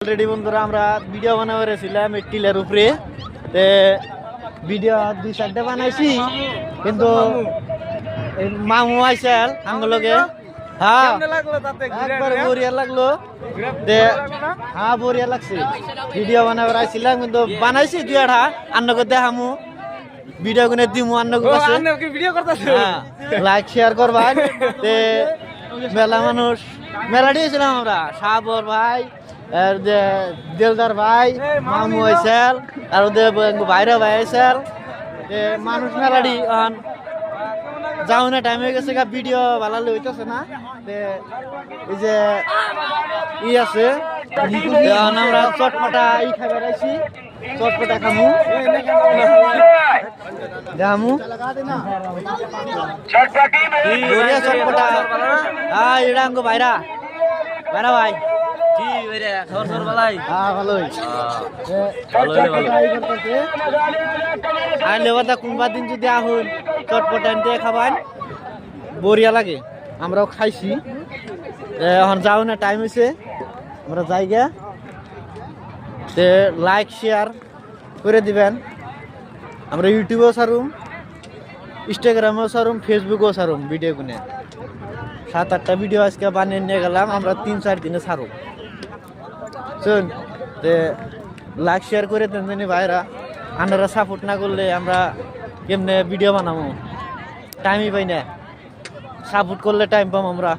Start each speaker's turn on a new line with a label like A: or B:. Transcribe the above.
A: already বন্ধুরা আমরা video বানাবার ছিলাম এই টিলের উপরে ভিডিও 2-4টা বানাইছি কিন্তু মামু আইসাল আঙ্গুলকে হ্যাঁ একবার বড়িয়া লাগলো হ্যাঁ বড়িয়া লাগছে ভিডিও বানাবার আইছিলাম কিন্তু বানাইছি 2-8টা আন্নকে দেখামু ভিডিও গুনে দিমু আন্নকে কাছে লাইক শেয়ার করবা তে মেলা মানুষ মেলা দিয়েছিলাম আমরা সাবর ভাই আর যে দিলদার ভাই মামু আইসাল আর ওদের ভাইরা ভাই আইসাল মানুষ মেলাডি যাও না টাইম হয়ে গেছে ভিডিও ভালো হইতেছে না এই যে আছে আমরা চটপটা খাবার আইছি চটপটা খামু যামু চটপটা এটা ভাইরা ভাইরা ভাই কোনবা দিন যদি আহুন চটপটা দিয়ে খাবান বড়িয়া লাগে আমরাও খাইছি এখন যাও না টাইম হয়েছে আমরা যাইগা লাইক শেয়ার করে দিবেন আমরা ইউটিউবেও ছাড়ুম ইনস্টাগ্রামেও ছাড়ুম ফেসবুকেও ছাড়ুম ভিডিও গুনে 7-8টা ভিডিও আজকে বানিয়ে নিয়ে গেলাম আমরা 3-4 দিনে ছাড়ুম শুন লাইক শেয়ার করে দেন জানি ভাইরা আপনারা সাপোর্ট না করলে আমরা কেমনে ভিডিও বানাবো টাইমই পাই না সাপোর্ট করলে টাইম পাম আমরা